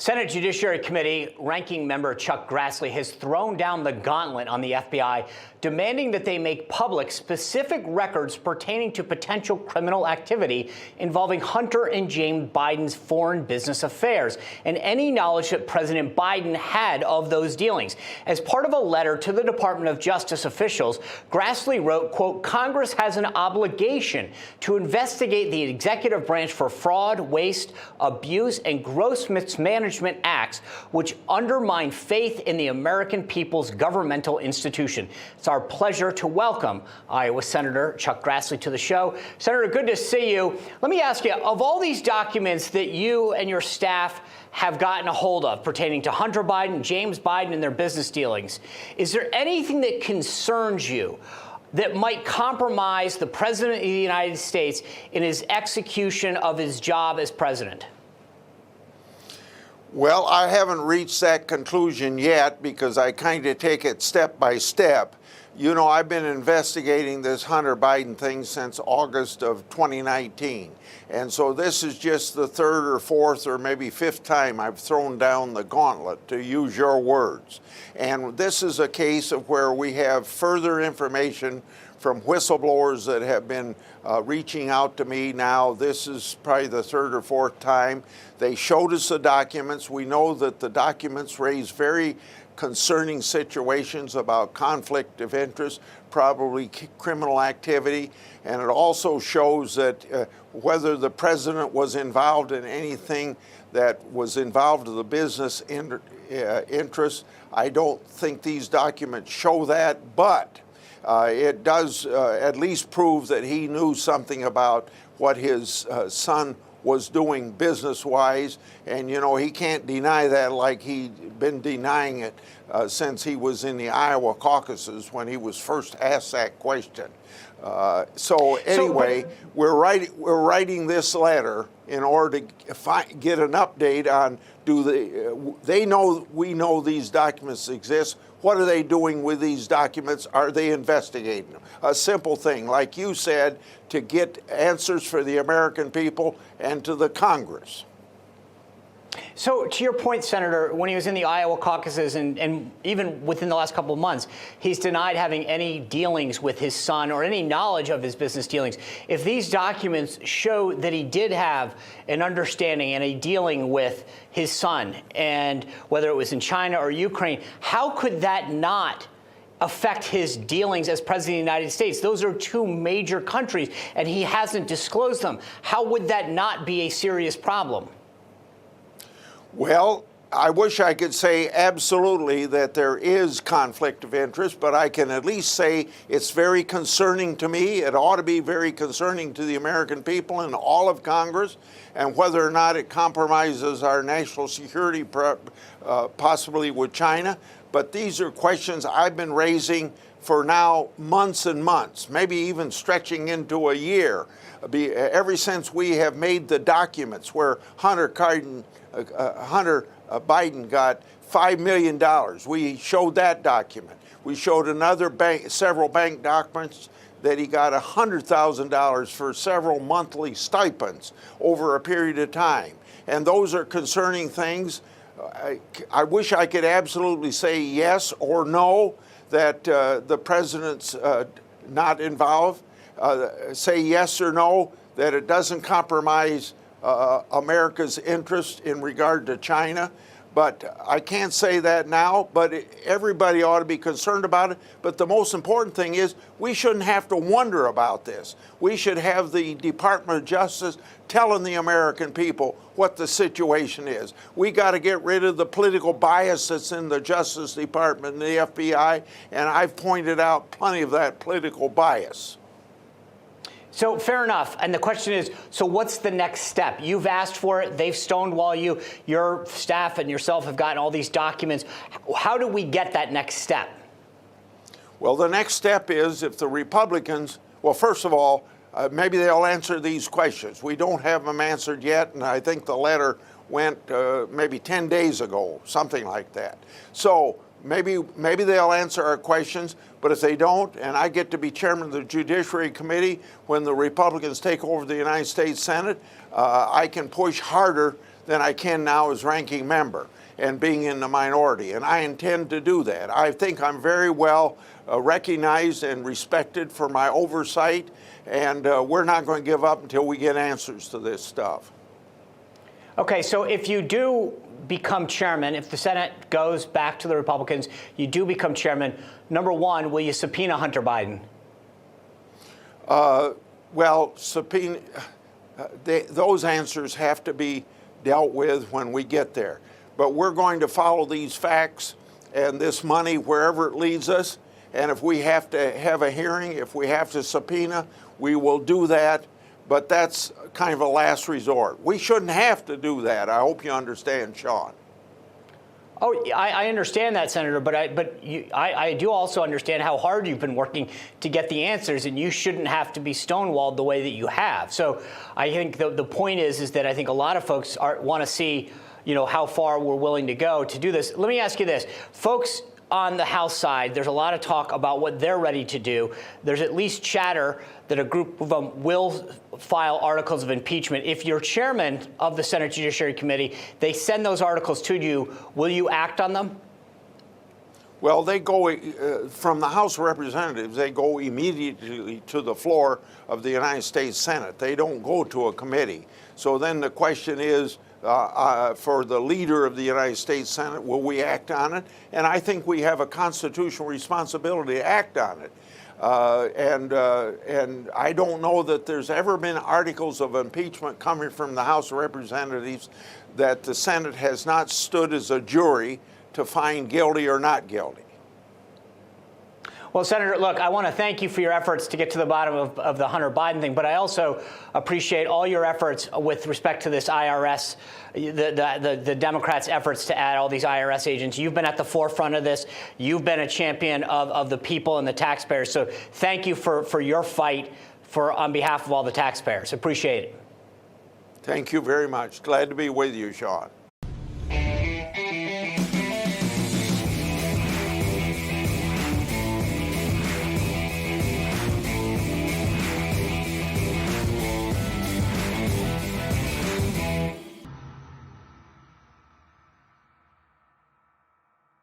Senate Judiciary Committee Ranking Member Chuck Grassley has thrown down the gauntlet on the FBI, demanding that they make public specific records pertaining to potential criminal activity involving Hunter and James Biden's foreign business affairs and any knowledge that President Biden had of those dealings. As part of a letter to the Department of Justice officials, Grassley wrote, quote, "Congress has an obligation to investigate the executive branch for fraud, waste, abuse, and gross mismanagement acts which undermine faith in the American people's governmental institution." It's our pleasure to welcome Iowa Senator Chuck Grassley to the show. Senator, good to see you. Let me ask you, of all these documents that you and your staff have gotten a hold of pertaining to Hunter Biden, James Biden, and their business dealings, is there anything that concerns you that might compromise the President of the United States in his execution of his job as president? Well, I haven't reached that conclusion yet because I kind of take it step by step. You know, I've been investigating this Hunter Biden thing since August of 2019. And so this is just the third or fourth or maybe fifth time I've thrown down the gauntlet, to use your words. And this is a case of where we have further information from whistleblowers that have been reaching out to me now. This is probably the third or fourth time. They showed us the documents. We know that the documents raise very concerning situations about conflict of interest, probably criminal activity, and it also shows that whether the president was involved in anything that was involved in the business interest, I don't think these documents show that, but it does at least prove that he knew something about what his son was doing business-wise, and you know, he can't deny that like he'd been denying it since he was in the Iowa caucuses when he was first asked that question. So anyway, we're writing this letter in order to get an update on they know we know these documents exist. What are they doing with these documents? Are they investigating them? A simple thing, like you said, to get answers for the American people and to the Congress. So to your point, Senator, when he was in the Iowa caucuses and even within the last couple of months, he's denied having any dealings with his son or any knowledge of his business dealings. If these documents show that he did have an understanding and a dealing with his son, and whether it was in China or Ukraine, how could that not affect his dealings as president of the United States? Those are two major countries, and he hasn't disclosed them. How would that not be a serious problem? Well, I wish I could say absolutely that there is conflict of interest, but I can at least say it's very concerning to me. It ought to be very concerning to the American people and all of Congress, and whether or not it compromises our national security, possibly with China. But these are questions I've been raising for now months and months, maybe even stretching into a year, ever since we have made the documents where Hunter Biden got $5 million. We showed that document. We showed several bank documents that he got $100,000 for several monthly stipends over a period of time. And those are concerning things. I wish I could absolutely say yes or no that the president's not involved. Say yes or no that it doesn't compromise America's interest in regard to China. But I can't say that now, but everybody ought to be concerned about it. But the most important thing is we shouldn't have to wonder about this. We should have the Department of Justice telling the American people what the situation is. We got to get rid of the political bias that's in the Justice Department and the FBI, and I've pointed out plenty of that political bias. So fair enough. And the question is, so what's the next step? You've asked for it. They've stonewalled you. Your staff and yourself have gotten all these documents. How do we get that next step? Well, the next step is if the Republicans, well, first of all, maybe they'll answer these questions. We don't have them answered yet, and I think the letter went maybe 10 days ago, something like that. So maybe they'll answer our questions, but if they don't, and I get to be chairman of the Judiciary Committee when the Republicans take over the United States Senate, I can push harder than I can now as ranking member and being in the minority, and I intend to do that. I think I'm very well recognized and respected for my oversight, and we're not going to give up until we get answers to this stuff. Okay, so if you do become chairman, if the Senate goes back to the Republicans, you do become chairman, number one, will you subpoena Hunter Biden? Well, subpoena, those answers have to be dealt with when we get there. But we're going to follow these facts and this money wherever it leads us. And if we have to have a hearing, if we have to subpoena, we will do that. But that's kind of a last resort. We shouldn't have to do that. I hope you understand, Sean. Oh, I understand that, Senator, but I do also understand how hard you've been working to get the answers, and you shouldn't have to be stonewalled the way that you have. So I think the point is that I think a lot of folks want to see, how far we're willing to go to do this. Let me ask you this. Folks on the House side, there's a lot of talk about what they're ready to do. There's at least chatter that a group of them will file articles of impeachment. If you're chairman of the Senate Judiciary Committee, they send those articles to you. Will you act on them? Well, they go from the House of Representatives, they go immediately to the floor of the United States Senate. They don't go to a committee. So then the question is, for the leader of the United States Senate, will we act on it? And I think we have a constitutional responsibility to act on it. And I don't know that there's ever been articles of impeachment coming from the House of Representatives that the Senate has not stood as a jury to find guilty or not guilty. Well, Senator, look, I want to thank you for your efforts to get to the bottom of the Hunter Biden thing, but I also appreciate all your efforts with respect to this IRS, the Democrats' efforts to add all these IRS agents. You've been at the forefront of this. You've been a champion of the people and the taxpayers. So thank you for your fight on behalf of all the taxpayers. Appreciate it. Thank you very much. Glad to be with you, Sean.